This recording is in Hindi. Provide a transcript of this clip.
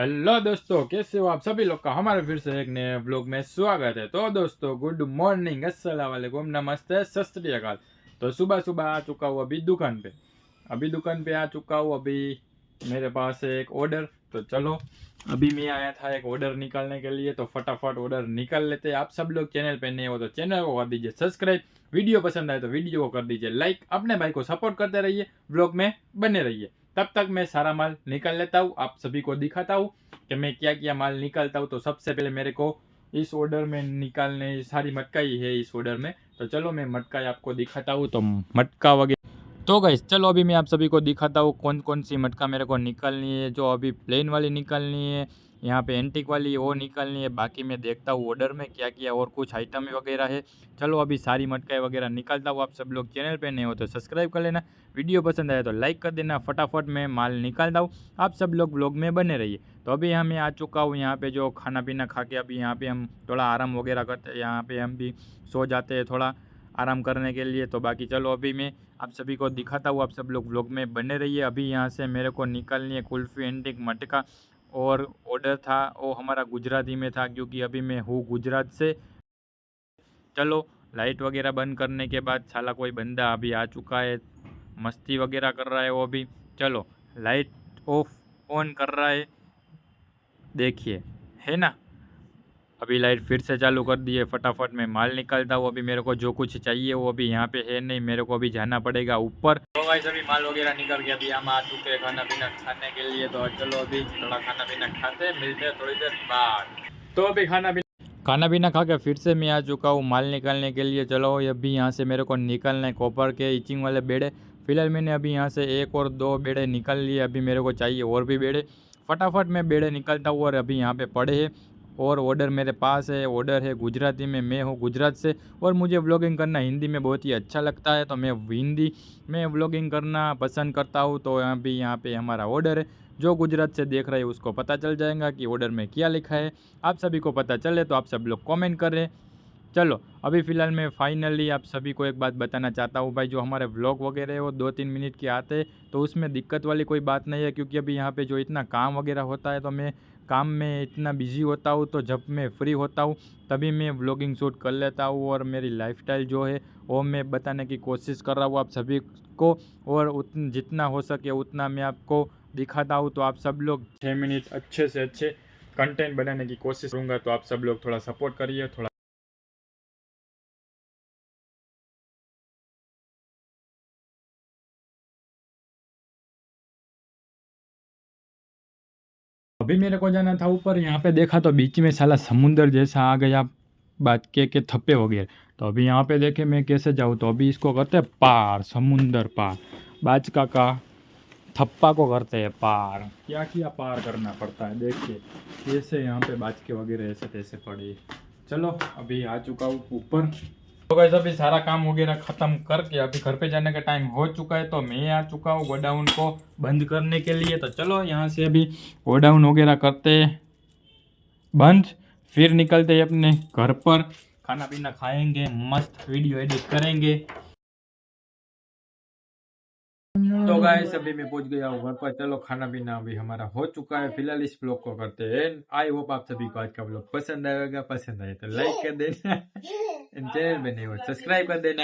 हेलो दोस्तों, कैसे हो आप सभी लोग का हमारे फिर से एक नए व्लॉग में स्वागत है। तो दोस्तों, गुड मॉर्निंग, अस्सलाम वालेकुम, नमस्ते, सत श्री अकाल। तो सुबह सुबह आ चुका हूँ अभी दुकान पे आ चुका हूँ। अभी मेरे पास है एक ऑर्डर। तो चलो, अभी मैं आया था एक ऑर्डर निकालने के लिए, तो फटाफट ऑर्डर निकाल लेते हैं। आप सब लोग चैनल पे नए हो तो चैनल को कर दीजिए सब्सक्राइब, वीडियो पसंद आए तो वीडियो को कर दीजिए लाइक, अपने भाई को सपोर्ट करते रहिए, व्लॉग में बने रहिए। तब तक मैं सारा माल निकाल लेता हूँ, आप सभी को दिखाता हूँ कि मैं क्या क्या माल निकालता हूँ। तो सबसे पहले मेरे को इस ऑर्डर में निकालने सारी मटकाई है इस ऑर्डर में। तो चलो मैं मटकाई आपको दिखाता हूँ। तो मटका वगैरह तो गाइस चलो, अभी मैं आप सभी को दिखाता हूँ कौन कौन सी मटका मेरे को निकालनी है। जो अभी प्लेन वाली निकालनी है, यहाँ पे एंटिक वाली वो निकालनी है। बाकी मैं देखता हूँ ऑर्डर में क्या क्या और कुछ आइटम वगैरह है। चलो अभी सारी मटकाई वगैरह निकालता हूँ। आप सब लोग चैनल पे नए हो तो सब्सक्राइब कर लेना, वीडियो पसंद आए तो लाइक कर देना। फटाफट मैं माल निकालता हूँ, आप सब लोग व्लॉग में बने रहिए। तो अभी मैं आ चुका हूँ यहाँ पे, जो खाना पीना खा के अभी यहाँ पे हम थोड़ा आराम वगैरह करते हैं। यहाँ पे हम भी सो जाते हैं थोड़ा आराम करने के लिए। तो बाकी चलो, अभी मैं आप सभी को दिखाता हूँ, आप सब लोग व्लॉग में बने रहिए। अभी यहाँ से मेरे को निकालनी है कुल्फ़ी एंटिक मटका, और ऑर्डर था वो हमारा गुजराती में था, क्योंकि अभी मैं हूँ गुजरात से। चलो, लाइट वगैरह बंद करने के बाद साला कोई बंदा अभी आ चुका है, मस्ती वगैरह कर रहा है वो भी। चलो, लाइट ऑफ ऑन कर रहा है, देखिए, है ना। अभी लाइट फिर से चालू कर दी है। फटाफट मैं माल निकालता हूँ। अभी मेरे को जो कुछ चाहिए वो अभी यहाँ पे है नहीं, मेरे को अभी जाना पड़ेगा ऊपर। तो गाइस अभी माल वगैरह निकल के अभी हम आ चुके हैं खाना पीना खाने के लिए। तो चलो अभी थोड़ा खाना पीना खाते हैं, मिलते हैं थोड़ी देर बाद। तो अभी खाना पीना खा के फिर से मैं आ चुका हूँ माल निकालने के लिए। चलो अभी यहाँ से मेरे को निकालना है कॉपर के इचिंग वाले बेड़े। फिलहाल मैंने अभी यहाँ से एक और दो बेड़े निकाल लिए, अभी मेरे को चाहिए और भी बेड़े। फटाफट मैं बेड़े निकालता हूँ, और अभी यहाँ पे पड़े हैं और ऑर्डर मेरे पास है। ऑर्डर है गुजराती में, मैं हूँ गुजरात से, और मुझे व्लॉगिंग करना हिंदी में बहुत ही अच्छा लगता है, तो मैं हिंदी में व्लॉगिंग करना पसंद करता हूँ। तो अभी यहाँ पे हमारा ऑर्डर है। जो गुजरात से देख रहे हैं उसको पता चल जाएगा कि ऑर्डर में क्या लिखा है। आप सभी को पता चले तो आप सब लोग कमेंट करें। चलो, अभी फ़िलहाल मैं फाइनली आप सभी को एक बात बताना चाहता हूँ भाई, जो हमारे व्लॉग वगैरह है वो 2-3 मिनट के आते हैं, तो उसमें दिक्कत वाली कोई बात नहीं है। क्योंकि अभी यहाँ पे जो इतना काम वगैरह होता है, तो मैं काम में इतना बिजी होता हूँ, तो जब मैं फ्री होता हूँ तभी मैं व्लॉगिंग शूट कर लेता हूँ, और मेरी लाइफस्टाइल जो है वो मैं बताने की कोशिश कर रहा हूँ आप सभी को। और जितना हो सके उतना मैं आपको दिखाता हूँ। तो आप सब लोग 6 मिनट अच्छे से अच्छे कंटेंट बनाने की कोशिश करूँगा, तो आप सब लोग थोड़ा सपोर्ट करिए। थोड़ा अभी मेरे को जाना था ऊपर, यहाँ पे देखा तो बीच में साला समुंदर जैसा आ गया, बात के थप्पे वगैरह। तो अभी यहाँ पे देखे मैं कैसे जाऊँ, तो अभी इसको करते हैं पार, समुंदर पार। बाजका का थप्पा को करते हैं पार। क्या किया पार करना पड़ता है, देखिए कैसे यहाँ पे बाजके वगैरह ऐसे तैसे पड़े। चलो अभी आ चुका हूँ ऊपर। तो गाइस अभी सारा काम वगैरह ख़त्म करके अभी घर पे जाने का टाइम हो चुका है, तो मैं आ चुका हूँ गोडाउन को बंद करने के लिए। तो चलो यहाँ से अभी गोडाउन वगैरह करते बंद, फिर निकलते हैं अपने घर पर, खाना पीना खाएंगे, मस्त वीडियो एडिट करेंगे। तो गाइस अभी मैं पहुंच गया हूँ घर पर। चलो खाना पीना अभी हमारा हो चुका है। फिलहाल इस ब्लॉग को करते हैं। आई होप आप सभी को आज का ब्लॉग पसंद आएगा। पसंद आए तो लाइक कर देना, चैनल पे नहीं हो सब्सक्राइब कर देना।